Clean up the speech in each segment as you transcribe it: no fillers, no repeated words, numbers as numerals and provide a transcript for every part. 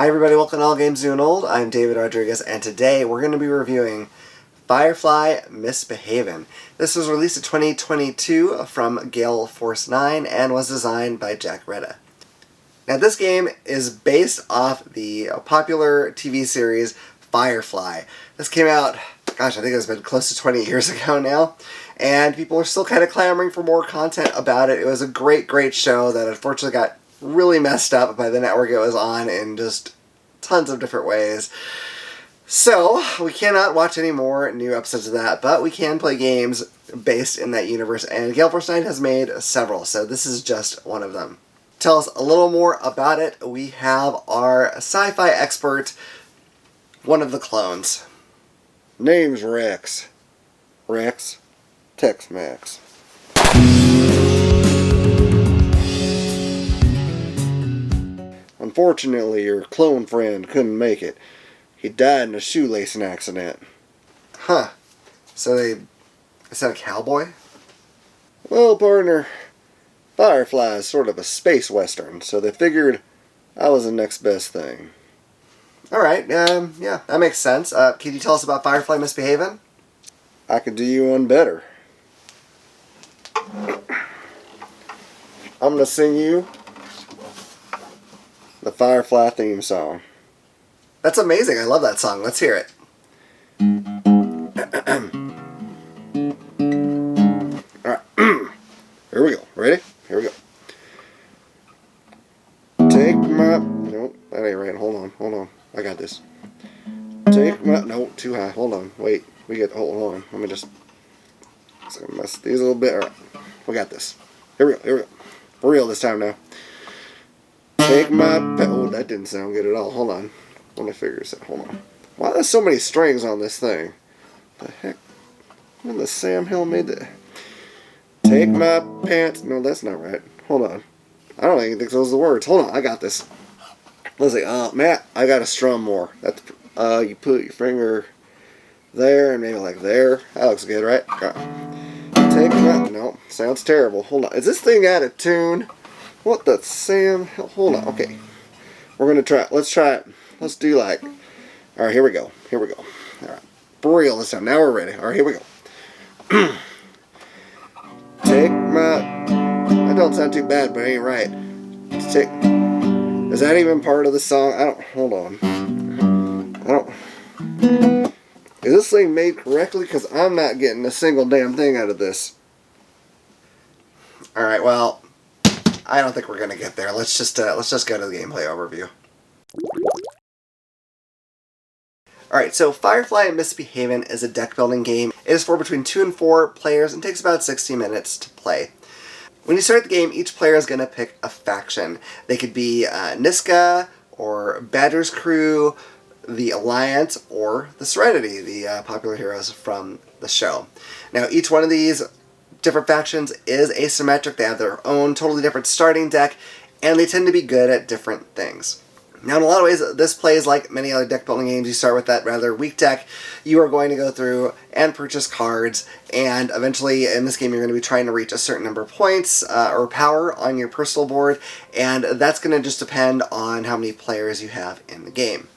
Hi everybody, welcome to All Games New and Old. I'm David Rodriguez, and today we're going to be reviewing Firefly Misbehavin. This was released in 2022 from Gale Force Nine and was designed by Jack Retta. Now this game is based off the popular TV series Firefly. This came out, gosh, I think it's been close to 20 years ago now, and people are still kind of clamoring for more content about it. It was a great show that unfortunately got really messed up by the network it was on in just tons of different ways. So, we cannot watch any more new episodes of that, but we can play games based in that universe, and Gale Force 9 has made several, so this is just one of them. To tell us a little more about it, we have our sci-fi expert, one of the clones. Name's Rex. Rex, Texmex. Unfortunately, your clone friend couldn't make it. He died in a shoelacing accident. Huh. So is that a cowboy? Well, partner, Firefly is sort of a space western, so they figured I was the next best thing. Alright, yeah, that makes sense. Can you tell us about Firefly Misbehavin? I could do you one better. I'm gonna sing you the Firefly theme song. That's amazing. I love that song. Let's hear it. Alright. Here we go. Ready? Here we go. Take my... Nope, that ain't right. Hold on. I got this. Take my... No, too high. Hold on. Wait. Hold on. Let me just... mess these a little bit. Alright. We got this. Here we go. For real this time now. Take my... Oh, that didn't sound good at all. Hold on. Let me figure this out. Hold on. Why there's so many strings on this thing? The heck? When the Sam Hill made that? Take my pants... No, that's not right. Hold on. I don't even think those are the words. Hold on. I got this. Let's see. Matt, I gotta strum more. That's... you put your finger there and maybe like there. That looks good, right? Take my... No. Sounds terrible. Hold on. Is this thing out of tune? What the Sam... Hold on. Okay. We're going to try it. Let's try it. Let's do like... Alright, here we go. Alright. For real this time. Now we're ready. Alright, here we go. Take my... That don't sound too bad, but it ain't right. Take... Is that even part of the song? I don't... Hold on. I don't... Is this thing made correctly? Because I'm not getting a single damn thing out of this. Alright, well... I don't think we're going to get there. Let's just go to the gameplay overview. Alright, so Firefly Misbehavin is a deck building game. It is for between 2 and 4 players and takes about 60 minutes to play. When you start the game, each player is going to pick a faction. They could be Niska, or Badger's Crew, the Alliance, or the Serenity, the popular heroes from the show. Now, each one of these different factions is asymmetric. They have their own totally different starting deck, and they tend to be good at different things. Now, in a lot of ways, this plays like many other deck building games. You start with that rather weak deck. You are going to go through and purchase cards, and eventually in this game you're going to be trying to reach a certain number of points or power on your personal board, and that's going to just depend on how many players you have in the game.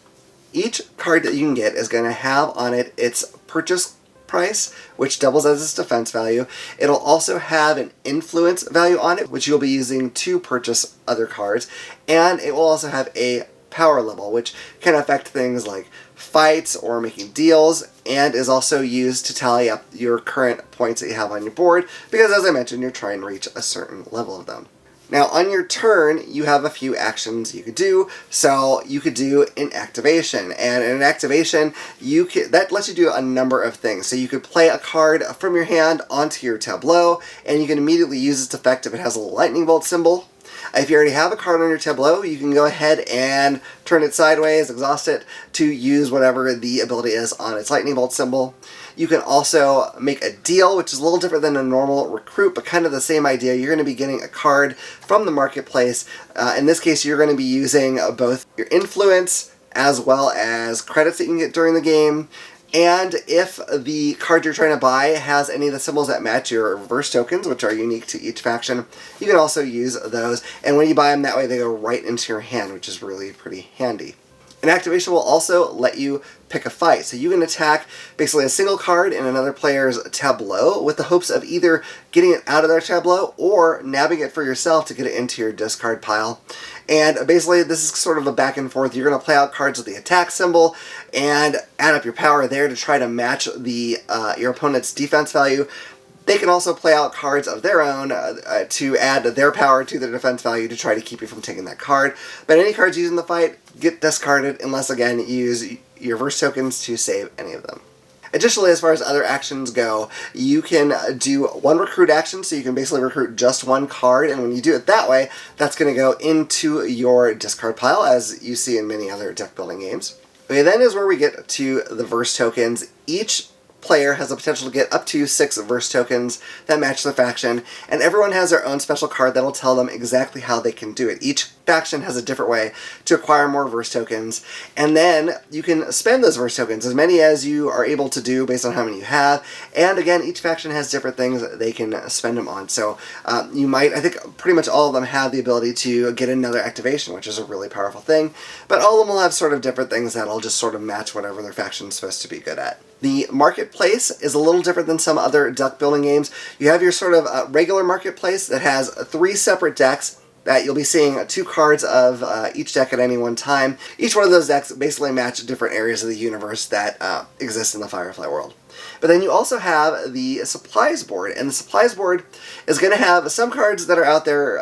Each card that you can get is going to have on it its purchase price, which doubles as its defense value. It'll also have an influence value on it, which you'll be using to purchase other cards, and it will also have a power level, which can affect things like fights or making deals, and is also used to tally up your current points that you have on your board, because as I mentioned, you're trying to reach a certain level of them. Now, on your turn, you have a few actions you could do. So you could do an activation, and in an activation, that lets you do a number of things. So you could play a card from your hand onto your tableau, and you can immediately use its effect if it has a little lightning bolt symbol. If you already have a card on your tableau, you can go ahead and turn it sideways, exhaust it, to use whatever the ability is on its lightning bolt symbol. You can also make a deal, which is a little different than a normal recruit, but kind of the same idea. You're going to be getting a card from the marketplace. In this case, you're going to be using both your influence as well as credits that you can get during the game. And if the card you're trying to buy has any of the symbols that match your reverse tokens, which are unique to each faction, you can also use those. And when you buy them that way, they go right into your hand, which is really pretty handy. An activation will also let you pick a fight. So you can attack basically a single card in another player's tableau with the hopes of either getting it out of their tableau or nabbing it for yourself to get it into your discard pile. And basically this is sort of a back and forth. You're going to play out cards with the attack symbol and add up your power there to try to match the your opponent's defense value. They can also play out cards of their own to add their power to their defense value to try to keep you from taking that card. But any cards used in the fight get discarded unless, again, you use your verse tokens to save any of them. Additionally, as far as other actions go, you can do one recruit action, so you can basically recruit just one card, and when you do it that way, that's going to go into your discard pile, as you see in many other deck building games. Okay, then is where we get to the verse tokens. Each player has the potential to get up to 6 verse tokens that match the faction, and everyone has their own special card that'll tell them exactly how they can do it. Each faction has a different way to acquire more verse tokens, and then you can spend those verse tokens, as many as you are able to do based on how many you have, and again, each faction has different things that they can spend them on. So you might, I think pretty much all of them have the ability to get another activation, which is a really powerful thing, but all of them will have sort of different things that'll just sort of match whatever their faction is supposed to be good at. The marketplace is a little different than some other deck building games. You have your sort of regular marketplace that has 3 separate decks that you'll be seeing 2 cards of each deck at any one time. Each one of those decks basically match different areas of the universe that exist in the Firefly world. But then you also have the supplies board, and the supplies board is going to have some cards that are out there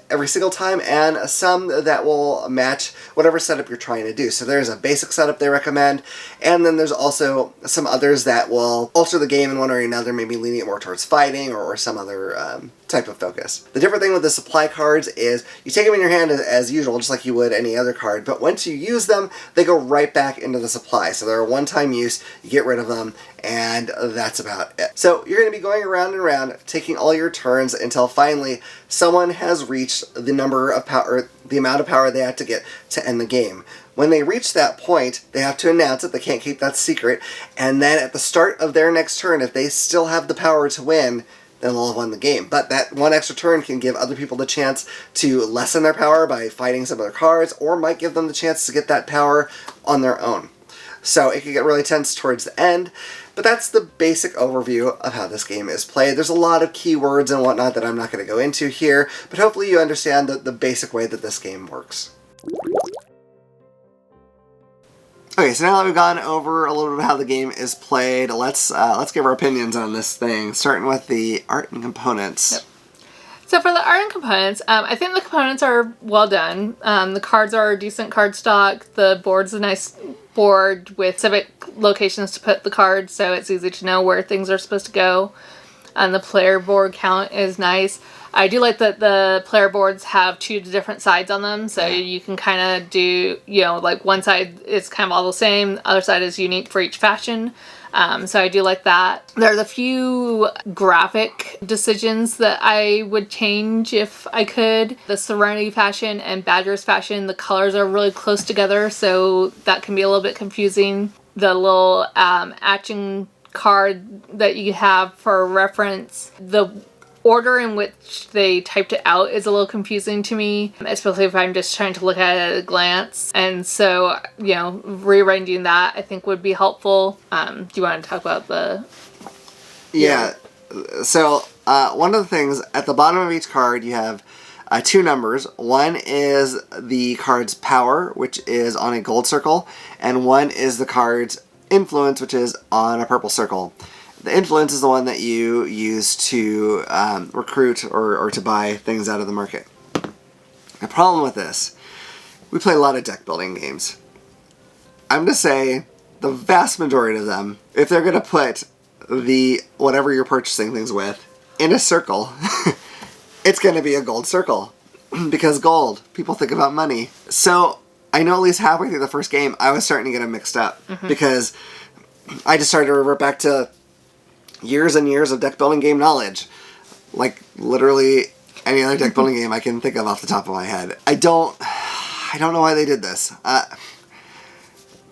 every single time, and some that will match whatever setup you're trying to do. So there's a basic setup they recommend, and then there's also some others that will alter the game in one way or another, maybe leaning it more towards fighting or some other type of focus. The different thing with the supply cards is you take them in your hand as usual, just like you would any other card, but once you use them, they go right back into the supply. So they're a one-time use, you get rid of them, and that's about it. So you're going to be going around and around, taking all your turns until finally someone has reached the number of power, the amount of power they have to get to end the game. When they reach that point, they have to announce it. They can't keep that secret. And then at the start of their next turn, if they still have the power to win, then they'll have won the game. But that one extra turn can give other people the chance to lessen their power by fighting some of their cards, or might give them the chance to get that power on their own. So it can get really tense towards the end, but that's the basic overview of how this game is played. There's a lot of keywords and whatnot that I'm not going to go into here, but hopefully you understand the basic way that this game works. Okay, so now that we've gone over a little bit of how the game is played, let's give our opinions on this thing, starting with the art and components. Yep. So for the art and components, I think the components are well done. The cards are decent card stock. The board's a nice board with specific locations to put the cards, so it's easy to know where things are supposed to go. And the player board count is nice. I do like that the player boards have 2 different sides on them, so you can kind of do, like one side is kind of all the same, the other side is unique for each faction. So I do like that. There's a few graphic decisions that I would change if I could. The Serenity faction and Badgers faction, the colors are really close together, so that can be a little bit confusing. The little action card that you have for reference, the order in which they typed it out is a little confusing to me, especially if I'm just trying to look at it at a glance. And so, rearranging that I think would be helpful. Do you want to talk about the... Yeah. So, one of the things, at the bottom of each card you have 2 numbers. One is the card's power, which is on a gold circle, and one is the card's influence, which is on a purple circle. The influence is the one that you use to recruit or to buy things out of the market. The problem with this, we play a lot of deck building games. I'm going to say the vast majority of them, if they're going to put the whatever you're purchasing things with in a circle, it's going to be a gold circle. Because gold, people think about money. So I know at least halfway through the first game, I was starting to get them mixed up. Because I just started to revert back to years and years of deck building game knowledge. Like literally any other deck building game I can think of off the top of my head. I don't know why they did this.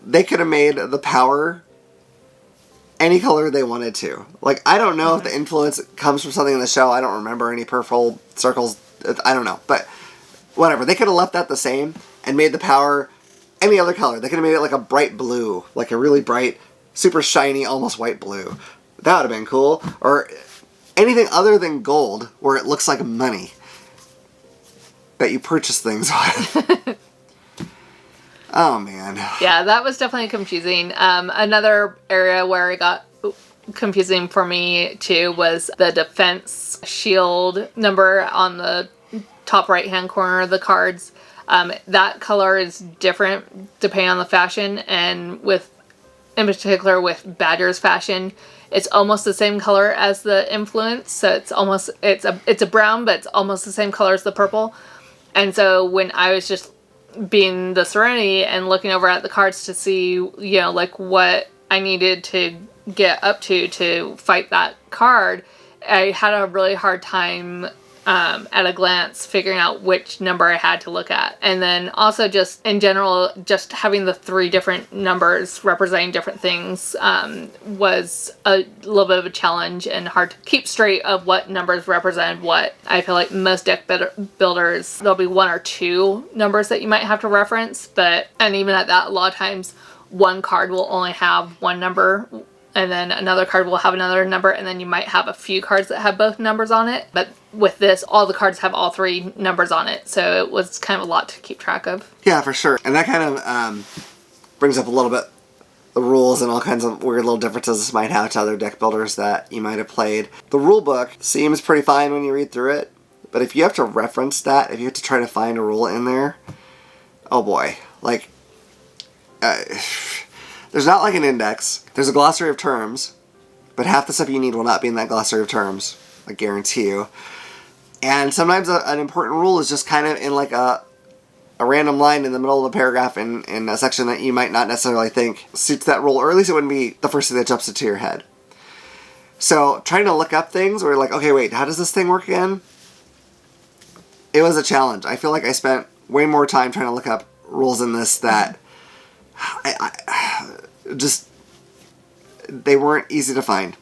They could have made the power any color they wanted to. Like, I don't know if the influence comes from something in the show. I don't remember any purple circles. I don't know. But whatever. They could have left that the same and made the power any other color. They could have made it like a bright blue, like a really bright, super shiny, almost white blue. That would have been cool. Or anything other than gold, where it looks like money that you purchase things with. Oh, man. Yeah, that was definitely confusing. Another area where it got confusing for me, too, was the defense shield number on the top right-hand corner of the cards. That color is different depending on the fashion, and in particular with Badger's fashion, it's almost the same color as the influence, so it's a brown, but it's almost the same color as the purple. And so when I was just being the Serenity and looking over at the cards to see, like what I needed to get up to fight that card, I had a really hard time at a glance figuring out which number I had to look at. And then also just in general, just having the 3 different numbers representing different things was a little bit of a challenge and hard to keep straight of what numbers represented what. I feel like most deck builders, there'll be 1 or 2 numbers that you might have to reference, and even at that, a lot of times one card will only have 1 number, and then another card will have another number, and then you might have a few cards that have both numbers on it. But with this, all the cards have all 3 numbers on it, so it was kind of a lot to keep track of. Yeah, for sure. And that kind of brings up a little bit the rules and all kinds of weird little differences this might have to other deck builders that you might have played. The rule book seems pretty fine when you read through it, but if you have to reference that, if you have to try to find a rule in there, oh boy. Like, there's not like an index. There's a glossary of terms, but half the stuff you need will not be in that glossary of terms. I guarantee you. And sometimes an important rule is just kind of in like a random line in the middle of the paragraph in a section that you might not necessarily think suits that rule, or at least it wouldn't be the first thing that jumps into your head. So trying to look up things where you're like, okay, wait, how does this thing work again? It was a challenge. I feel like I spent way more time trying to look up rules in this that they weren't easy to find.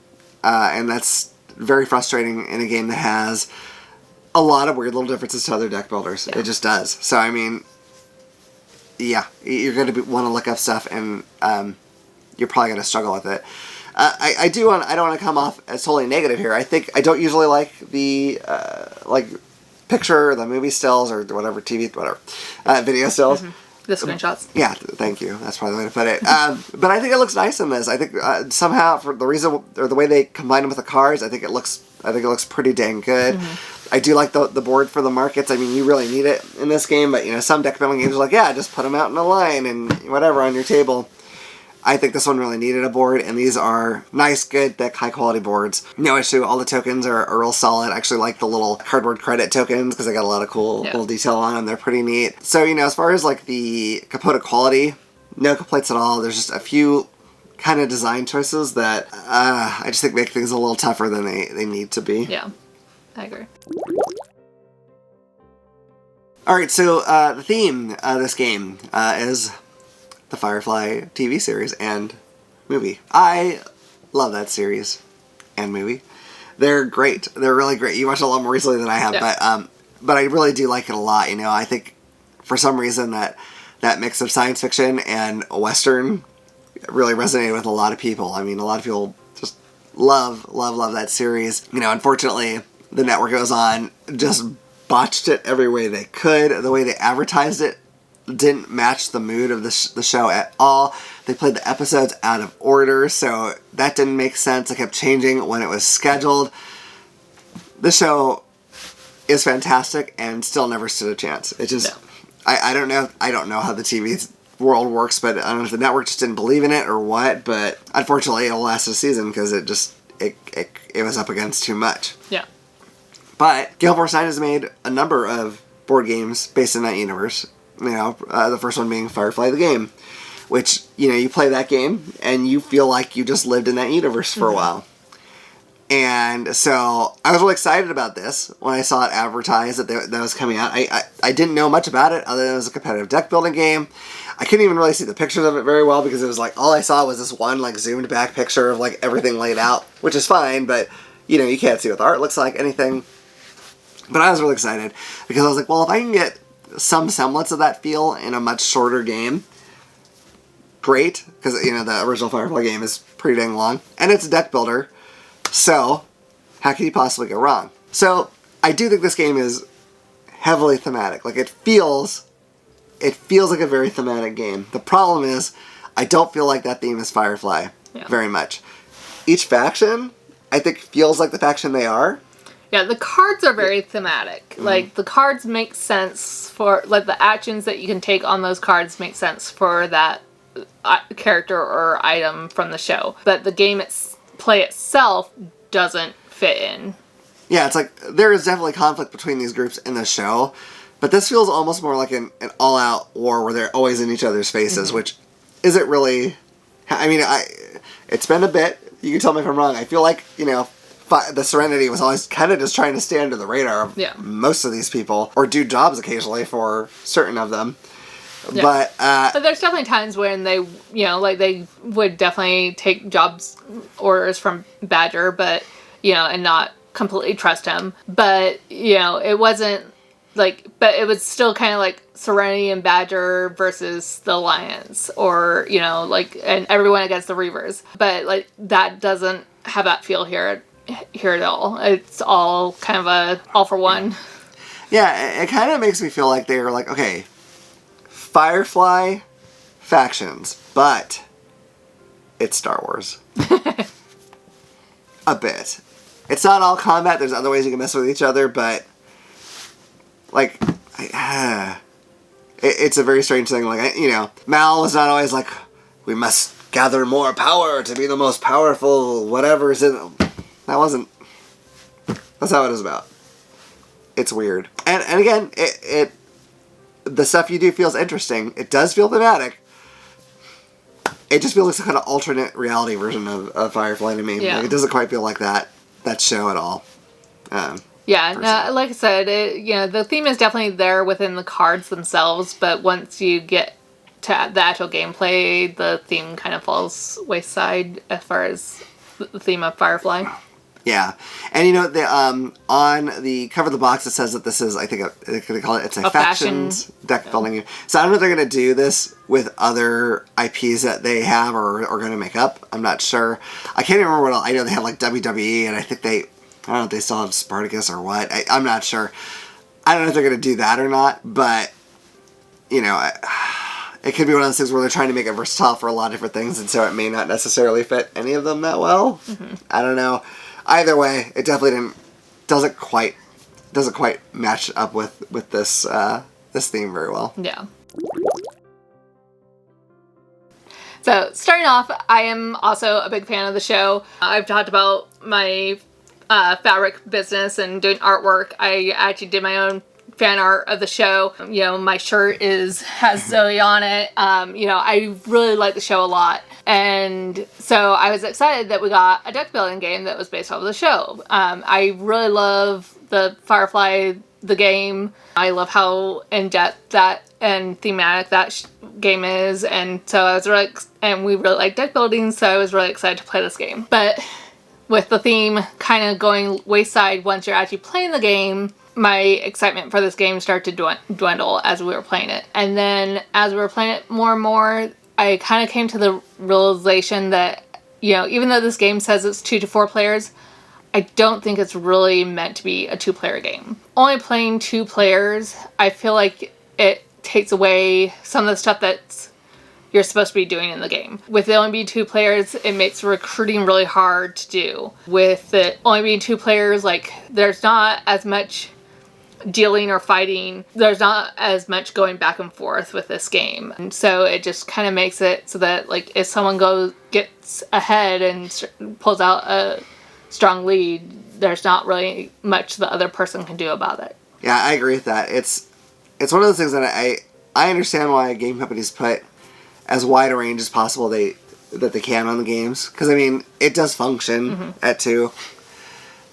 And that's very frustrating in a game that has a lot of weird little differences to other deck builders. Yeah. It just does. So, I mean, yeah, you're going to want to look up stuff, and you're probably going to struggle with it. I don't want to come off as totally negative here. I don't usually like the picture, the movie stills, or whatever, video stills. Mm-hmm. The screenshots. Yeah, thank you. That's probably the way to put it. But I think it looks nice in this. I think somehow, for the reason or the way they combine them with the cards, I think it looks pretty dang good. Mm-hmm. I do like the board for the markets. I mean, you really need it in this game, but some deck building games are like, yeah, just put them out in a line and whatever on your table. I think this one really needed a board, and these are nice, good, thick, high-quality boards. No issue. All the tokens are real solid. I actually like the little cardboard credit tokens because they got a lot of cool little detail on them. They're pretty neat. So, as far as like the component quality, no complaints at all. There's just a few kind of design choices that I just think make things a little tougher than they need to be. Yeah, I agree. All right, so the theme of this game is the Firefly TV series and movie. I love that series and movie. They're great. They're really great. You watched a lot more recently than I have, but I really do like it a lot. I think for some reason that mix of science fiction and Western really resonated with a lot of people. I mean, a lot of people just love that series. Unfortunately, the network it was on just botched it every way they could. The way they advertised it didn't match the mood of the show at all. They played the episodes out of order, so that didn't make sense. It kept changing when it was scheduled. The show is fantastic and still never stood a chance. It just, I don't know how the TV world works, but I don't know if the network just didn't believe in it or what, but unfortunately it'll last a season because it was up against too much. Yeah. But Gale Force Nine has made a number of board games based in that universe. The first one being Firefly the game, which, you play that game and you feel like you just lived in that universe for a while. And so I was really excited about this when I saw it advertised that was coming out. I didn't know much about it other than it was a competitive deck building game. I couldn't even really see the pictures of it very well because it was like all I saw was this one like zoomed back picture of like everything laid out, which is fine, but you can't see what the art looks like, anything. But I was really excited because I was like, well, if I can get some semblance of that feel in a much shorter game, great, because, you know, the original Firefly game is pretty dang long. And it's a deck builder, so how could you possibly go wrong? So, I do think this game is heavily thematic. Like, it feels like a very thematic game. The problem is, I don't feel like that theme is Firefly very much. Each faction, I think, feels like the faction they are. Yeah, the cards are very thematic. Like, the cards make sense for, like, the actions that you can take on those cards make sense for that character or item from the show. But the game play itself doesn't fit in. Yeah, it's like, there is definitely conflict between these groups in the show, but this feels almost more like an all-out war where they're always in each other's faces, which isn't really... I mean, it's been a bit. You can tell me if I'm wrong. I feel like, you know, the Serenity was always kind of just trying to stay under the radar of most of these people, or do jobs occasionally for certain of them. Yeah. But there's definitely times when they, you know, like, they would definitely take jobs orders from Badger, but, you know, and not completely trust him. But, you know, it wasn't like, but it was still kind of like Serenity and Badger versus the Alliance, or, you know, like, and everyone against the Reavers. But, like, that doesn't have that feel here at all. It's all kind of a all for one. Yeah, it kind of makes me feel like they're like, okay, Firefly factions, but it's Star Wars. A bit. It's not all combat. There's other ways you can mess with each other, but like, it's a very strange thing. Like, you know, Mal was not always like, we must gather more power to be the most powerful whatever is in... That wasn't... That's not what it was about. It's weird. And again, the stuff you do feels interesting. It does feel thematic. It just feels like some kind of alternate reality version of Firefly to me. Yeah. Like, it doesn't quite feel like that show at all. Yeah, no, like I said, you know, the theme is definitely there within the cards themselves, but once you get to the actual gameplay, the theme kind of falls wayside as far as the theme of Firefly. Yeah, and you know, on the cover of the box it says that this is, I think, they call it, it's a factions deck building game. So I don't know if they're going to do this with other IPs that they have or going to make up. I'm not sure. I can't even remember what else. I know they have like WWE, and I think I don't know if they still have Spartacus or what. I'm not sure. I don't know if they're going to do that or not, but, you know, it could be one of those things where they're trying to make it versatile for a lot of different things, and so it may not necessarily fit any of them that well. I don't know. Either way, it definitely doesn't quite match up with this this theme very well. Yeah. So, starting off, I am also a big fan of the show. I've talked about my fabric business and doing artwork. I actually did my own fan art of the show. You know, my shirt has Zoe on it. You know, I really like the show a lot. And so I was excited that we got a deck building game that was based off of the show. I really love the Firefly, the game. I love how in-depth that and thematic that game is. And so I was really, and we really like deck building, so I was really excited to play this game. But with the theme kind of going wayside once you're actually playing the game, my excitement for this game started to dwindle as we were playing it. And then as we were playing it more and more, I kind of came to the realization that, you know, even though this game says it's 2 to 4 players, I don't think it's really meant to be a 2-player game. Only playing 2 players, I feel like it takes away some of the stuff that you're supposed to be doing in the game. With it only being 2 players, it makes recruiting really hard to do. With it only being 2 players, like, there's not as much dealing or fighting. There's not as much going back and forth with this game. And so it just kind of makes it so that, like, if someone gets ahead and pulls out a strong lead, there's not really much the other person can do about it. Yeah, I agree with that. It's one of those things that I understand why game companies put as wide a range as possible that they can on the games. Because, I mean, it does function at 2.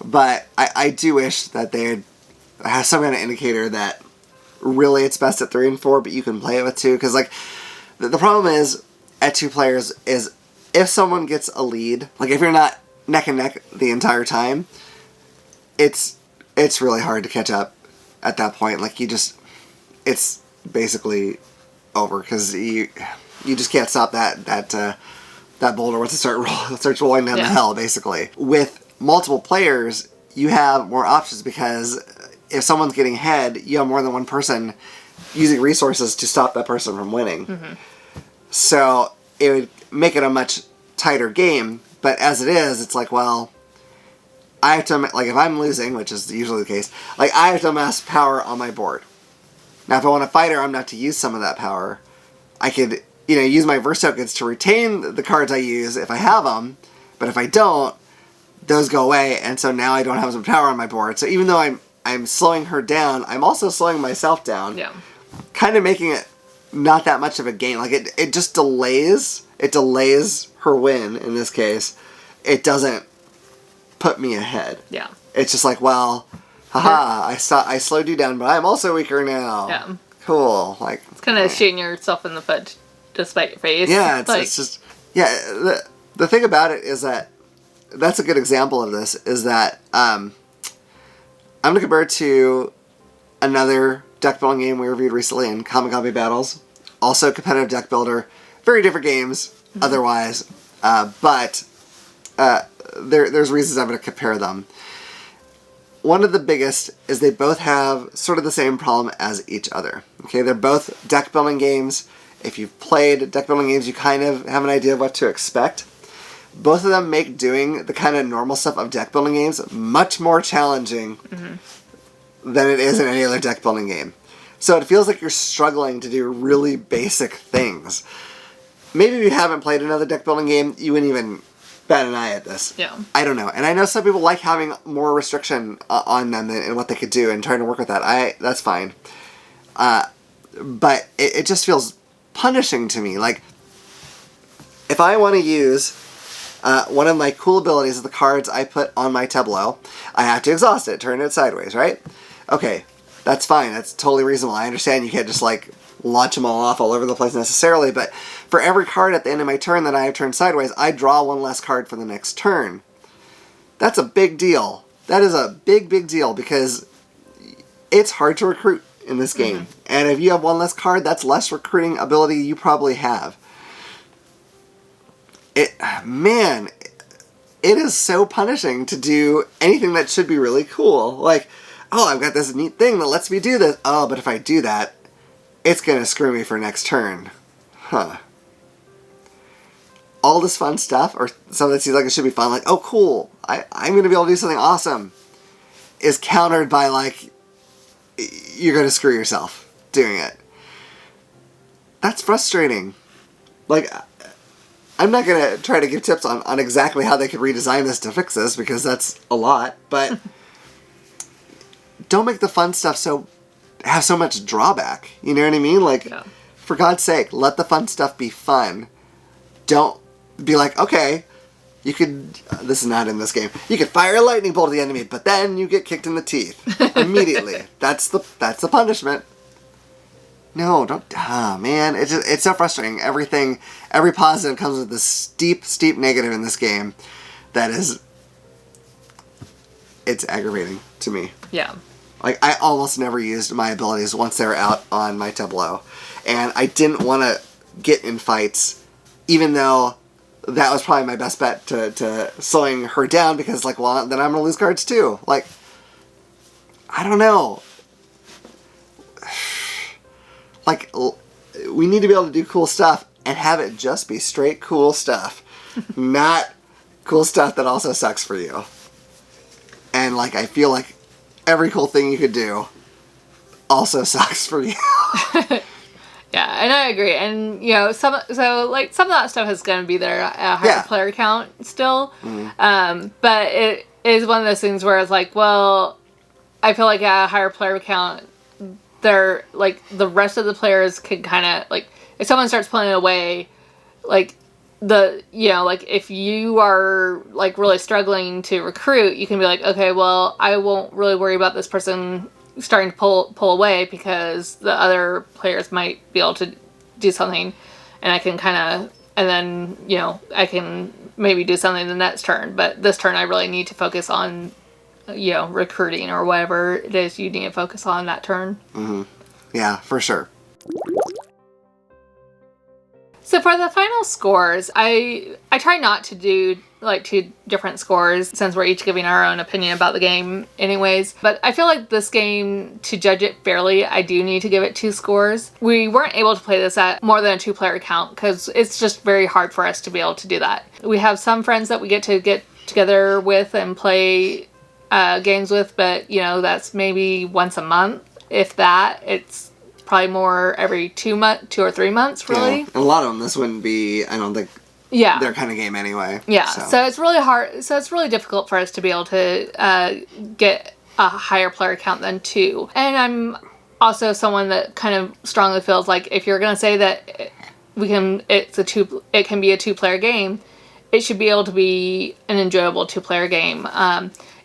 But I do wish that they had has some kind of indicator that really it's best at 3 and 4, but you can play it with 2. Because, like, the problem is, at 2 players, is if someone gets a lead, like, if you're not neck and neck the entire time, it's really hard to catch up at that point. Like, it's basically over, because You just can't stop that boulder once it starts rolling down the hill, basically. With multiple players, you have more options because if someone's getting ahead, you have more than one person using resources to stop that person from winning. Mm-hmm. So it would make it a much tighter game, but as it is, it's like, well, I have to, like, if I'm losing, which is usually the case, like, I have to amass power on my board. Now, if I want to fight her, I'm not to use some of that power. I could, use my verse tokens to retain the cards I use if I have them, but if I don't, those go away, and so now I don't have some power on my board. So even though I'm slowing her down, I'm also slowing myself down. Yeah. Kind of making it not that much of a game. Like, it just delays. It delays her win, in this case. It doesn't put me ahead. Yeah. It's just like, well, haha, I slowed you down, but I'm also weaker now. Yeah. Cool. Like, it's kind of shooting yourself in the foot to spite your face. Yeah, it's just... Yeah, the thing about it is that's a good example of this, is that I'm going to compare it to another deck building game we reviewed recently in Kamigami Battles. Also competitive deck builder. Very different games, otherwise. But there's reasons I'm going to compare them. One of the biggest is they both have sort of the same problem as each other. Okay, they're both deck building games. If you've played deck building games, you kind of have an idea of what to expect. Both of them make doing the kind of normal stuff of deck building games much more challenging than it is in any other deck building game. So it feels like you're struggling to do really basic things. Maybe if you haven't played another deck building game, you wouldn't even bat an eye at this. Yeah. I don't know. And I know some people like having more restriction on them and what they could do and trying to work with that. That's fine. But it just feels punishing to me. Like, if I want to use one of my cool abilities of the cards I put on my tableau, I have to exhaust it, turn it sideways, right? Okay, that's fine. That's totally reasonable. I understand you can't just, like, launch them all off all over the place necessarily, but for every card at the end of my turn that I have turned sideways, I draw one less card for the next turn. That's a big deal. That is a big, big deal, because it's hard to recruit in this game. And if you have one less card, that's less recruiting ability you probably have. Man, it is so punishing to do anything that should be really cool. Like, oh, I've got this neat thing that lets me do this. Oh, but if I do that, it's going to screw me for next turn. Huh. All this fun stuff, or something that seems like it should be fun, like, oh, cool, I'm going to be able to do something awesome, is countered by, like, you're going to screw yourself doing it. That's frustrating. Like, I'm not going to try to give tips on exactly how they could redesign this to fix this, because that's a lot, but don't make the fun stuff have so much drawback. You know what I mean? Like, for God's sake, let the fun stuff be fun. Don't be like, okay, you could, this is not in this game, you could fire a lightning bolt at the enemy, but then you get kicked in the teeth immediately. That's the punishment. No, don't, man, it's so frustrating. Every positive comes with this steep negative in this game that is, it's aggravating to me. Yeah. Like, I almost never used my abilities once they were out on my tableau. And I didn't want to get in fights, even though that was probably my best bet to slowing her down, because, like, well, then I'm going to lose cards too. Like, I don't know. Like, we need to be able to do cool stuff and have it just be straight cool stuff. Not cool stuff that also sucks for you. And, like, I feel like every cool thing you could do also sucks for you. Yeah, and I agree. And, some of that stuff is going to be there at a higher player count still. But it is one of those things where it's like, well, I feel like at a higher player count, they're, like, the rest of the players can kind of, like, if someone starts playing away, like, if you are, like, really struggling to recruit, you can be like, okay, well, I won't really worry about this person starting to pull away, because the other players might be able to do something, and I can kind of, and then, I can maybe do something the next turn, but this turn I really need to focus on, recruiting or whatever it is you need to focus on that turn. Yeah, for sure. So for the final scores, I try not to do like 2 different scores since we're each giving our own opinion about the game anyways. But I feel like this game, to judge it fairly, I do need to give it 2 scores. We weren't able to play this at more than a 2-player count because it's just very hard for us to be able to do that. We have some friends that we get together with and play games with, but you know, that's maybe once a month, if that. It's probably more every 2 or 3 months, really. Yeah. And a lot of them, this wouldn't be, I don't think, their kind of game anyway. Yeah, so it's really hard. So it's really difficult for us to be able to get a higher player count than 2. And I'm also someone that kind of strongly feels like if you're going to say that it can be a 2-player game, it should be able to be an enjoyable 2-player game.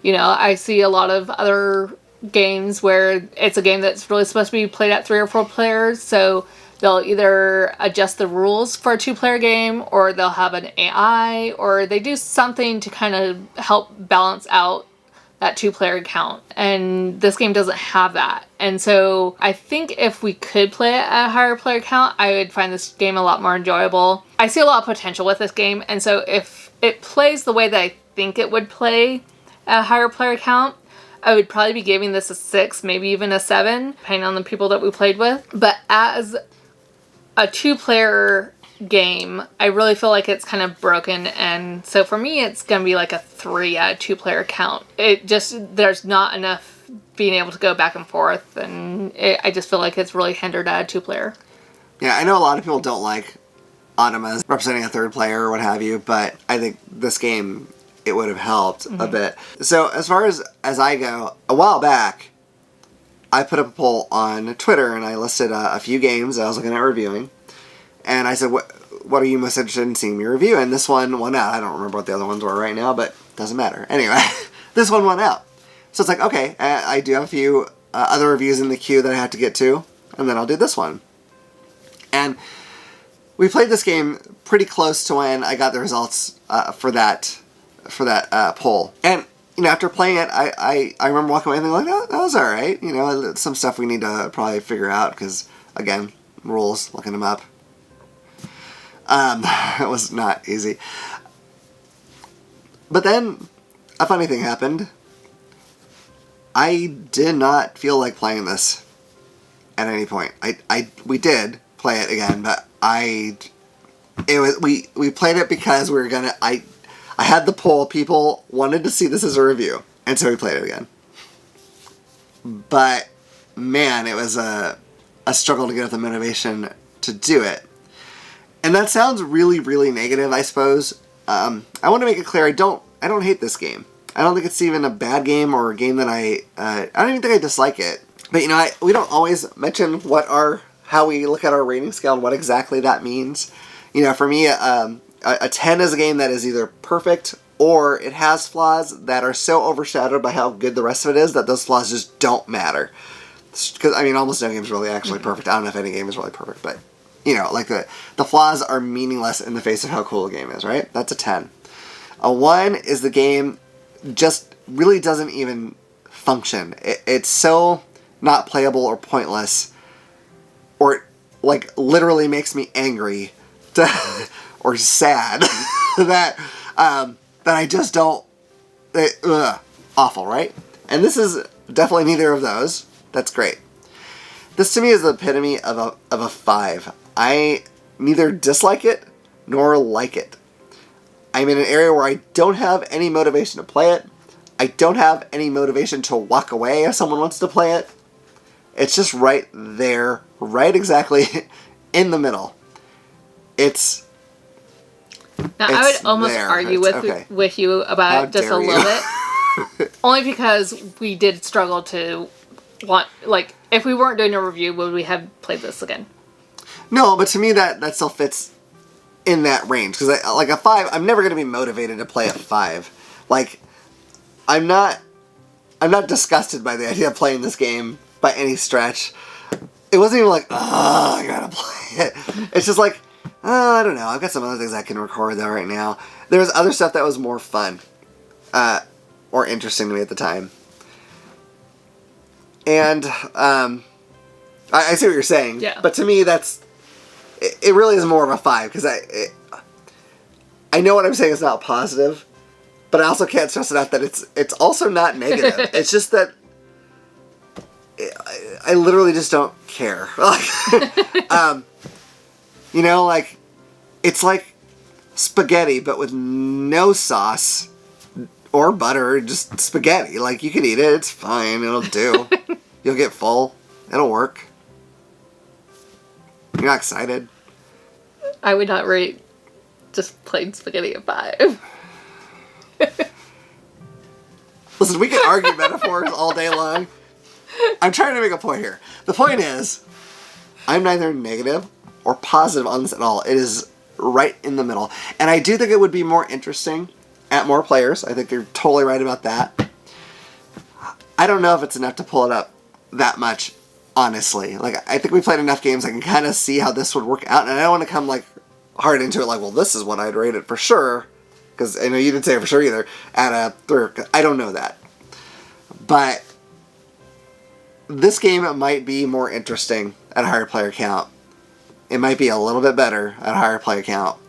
You know, I see a lot of other games where it's a game that's really supposed to be played at 3 or 4 players, so they'll either adjust the rules for a 2-player game, or they'll have an AI, or they do something to kind of help balance out that 2-player count. And this game doesn't have that. And so I think if we could play it at a higher player count, I would find this game a lot more enjoyable. I see a lot of potential with this game, and so if it plays the way that I think it would play at a higher player count, I would probably be giving this a 6, maybe even a 7, depending on the people that we played with. But as a 2-player game, I really feel like it's kind of broken, and so for me it's gonna be like a 3 at a 2-player count. There's not enough being able to go back and forth, and I just feel like it's really hindered at a 2-player. Yeah, I know a lot of people don't like automas representing a 3rd player or what have you, but I think this game, it would have helped a bit. So as far as I go, a while back, I put up a poll on Twitter, and I listed a few games that I was looking at reviewing. And I said, what are you most interested in seeing me review? And this one won out. I don't remember what the other ones were right now, but it doesn't matter. Anyway, this one won out. So it's like, okay, I do have a few other reviews in the queue that I have to get to, and then I'll do this one. And we played this game pretty close to when I got the results for that poll. And you know, after playing it, I remember walking away and thinking, like, oh, that was alright. You know, some stuff we need to probably figure out, because, again, rules, looking them up. It was not easy. But then, a funny thing happened. I did not feel like playing this at any point. We did play it again, but we played it because we were gonna, I had the poll, people wanted to see this as a review, and so we played it again. But, man, it was a struggle to get up the motivation to do it. And that sounds really, really negative, I suppose. I want to make it clear, I don't hate this game. I don't think it's even a bad game or a game that I don't even think I dislike it. But, you know, we don't always mention how we look at our rating scale and what exactly that means. You know, for me, a 10 is a game that is either perfect or it has flaws that are so overshadowed by how good the rest of it is that those flaws just don't matter. Because, I mean, almost no game is really actually perfect. I don't know if any game is really perfect, but, you know, like the flaws are meaningless in the face of how cool a game is, right? That's a 10. A 1 is the game just really doesn't even function. It's so not playable or pointless, or it, like, literally makes me angry or sad that I just don't... awful, right? And this is definitely neither of those. That's great. This to me is the epitome of a 5. I neither dislike it nor like it. I'm in an area where I don't have any motivation to play it. I don't have any motivation to walk away if someone wants to play it. It's just right there, right exactly in the middle. I would almost argue with you about it just a little bit. Only because we did struggle to like, if we weren't doing a review, would we have played this again? No, but to me that still fits in that range. Because like a 5, I'm never going to be motivated to play a 5. Like, I'm not disgusted by the idea of playing this game by any stretch. It wasn't even like, oh, I gotta play it. It's just like, oh, I don't know. I've got some other things I can record though right now. There was other stuff that was more fun, or interesting to me at the time. And I see what you're saying. Yeah. But to me, that's it really is more of a 5 because I know what I'm saying is not positive, but I also can't stress enough that it's also not negative. It's just that I literally just don't care. You know, like, it's like spaghetti, but with no sauce or butter, just spaghetti. Like, you can eat it, it's fine, it'll do. You'll get full, it'll work. You're not excited? I would not rate just plain spaghetti a 5. Listen, we can argue metaphors all day long. I'm trying to make a point here. The point is, I'm neither negative or positive on this at all. It is right in the middle. And I do think it would be more interesting at more players. I think you're totally right about that. I don't know if it's enough to pull it up that much, honestly. Like, I think we played enough games I can kind of see how this would work out. And I don't want to come, like, hard into it like, well, this is what I'd rate it for sure. Because I know you didn't say it for sure either. At a 3. I don't know that. But this game might be more interesting at a higher player count. It might be a little bit better at a higher player count.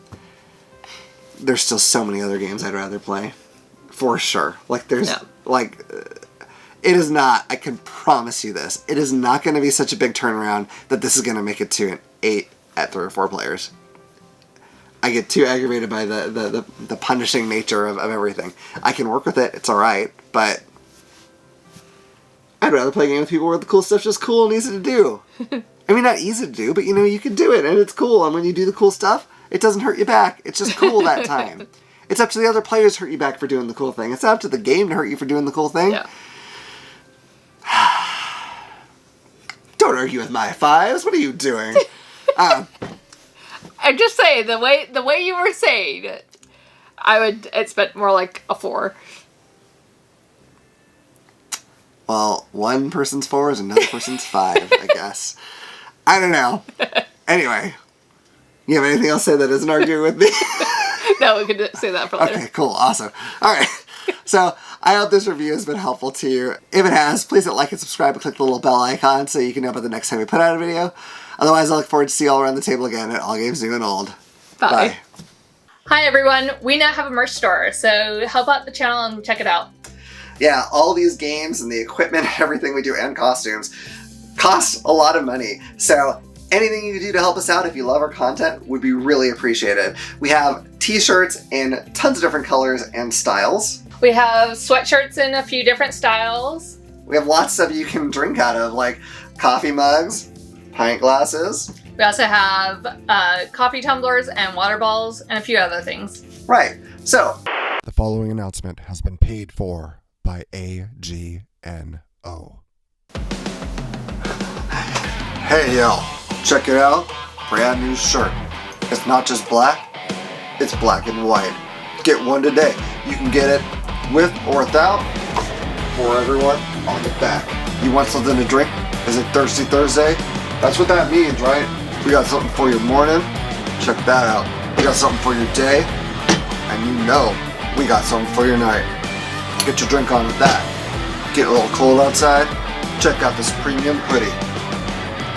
There's still so many other games I'd rather play. For sure. Like, there's, like, it is not, I can promise you this, it is not going to be such a big turnaround that this is going to make it to an 8 at 3 or 4 players. I get too aggravated by the punishing nature of everything. I can work with it, it's alright, but I'd rather play a game with people where the cool stuff's just cool and easy to do. I mean, not easy to do, but you know, you can do it and it's cool. And when you do the cool stuff, it doesn't hurt you back. It's just cool that time. It's up to the other players to hurt you back for doing the cool thing. It's not up to the game to hurt you for doing the cool thing. Yeah. Don't argue with my 5s. What are you doing? I'm just saying, the way you were saying it, it's been more like a 4. Well, one person's 4 is another person's 5, I guess. I don't know. Anyway, you have anything else to say that isn't arguing with me? No, we could say that for later. Okay, cool, awesome. All right, so I hope this review has been helpful to you. If it has, please hit like and subscribe and click the little bell icon so you can know about the next time we put out a video. Otherwise, I look forward to see you all around the table again at All Games New and Old. Bye. Hi, everyone. We now have a merch store, so help out the channel and check it out. Yeah, all these games and the equipment and everything we do and costumes cost a lot of money. So anything you can do to help us out if you love our content would be really appreciated. We have t-shirts in tons of different colors and styles. We have sweatshirts in a few different styles. We have lots of stuff you can drink out of, like coffee mugs, pint glasses. We also have coffee tumblers and water balls and a few other things. Right. So the following announcement has been paid for by AGNO. hey yo, check it out, brand new shirt. It's not just black, it's black and white. Get one today. You can get it with or without, for everyone on the back. You want something to drink? Is it Thirsty Thursday? That's what that means, right? We got something for your morning, check that out. We got something for your day, and you know we got something for your night. Get your drink on with that. Get a little cold outside? Check out this premium hoodie.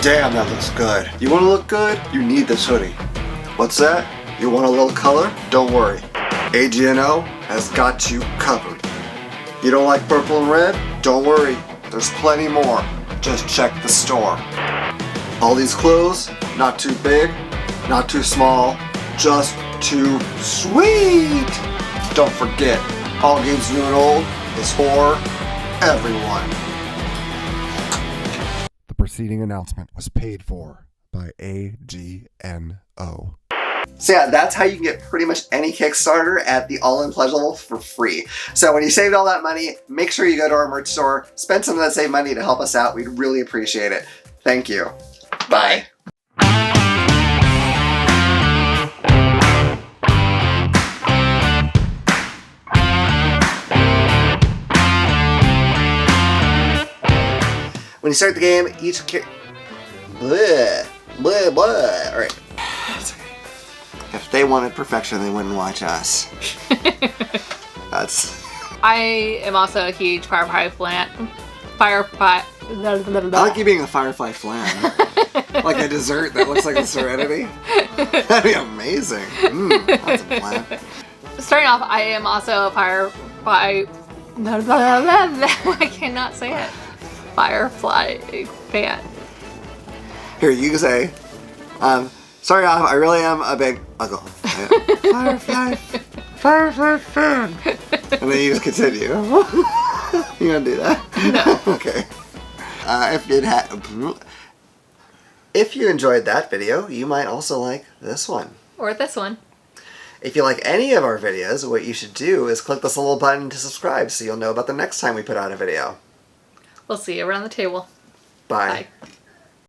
Damn, that looks good. You want to look good? You need this hoodie. What's that? You want a little color? Don't worry. AGNO has got you covered. You don't like purple and red? Don't worry. There's plenty more. Just check the store. All these clothes, not too big, not too small, just too sweet. Don't forget, All Games New and Old is for everyone. The preceding announcement was paid for by AGNO. So yeah, that's how you can get pretty much any Kickstarter at the all-in pledge level for free. So when you saved all that money, make sure you go to our merch store, spend some of that saved money to help us out. We'd really appreciate it. Thank you. Bye. When you start the game, each blah, blah, blah. All right. If they wanted perfection, they wouldn't watch us. That's... I am also a huge Firefly I like you being a Firefly flan. Like a dessert that looks like a Serenity. That'd be amazing. That's a flan. Starting off, I am also a Firefly. I cannot say it. Firefly fan. Here, you can say, starting off, I really am a big... I'll go. Firefly fan. And then you just continue. You gonna do that? No. Okay. If you enjoyed that video, you might also like this one. Or this one. If you like any of our videos, what you should do is click this little button to subscribe so you'll know about the next time we put out a video. We'll see you around the table. Bye. Bye.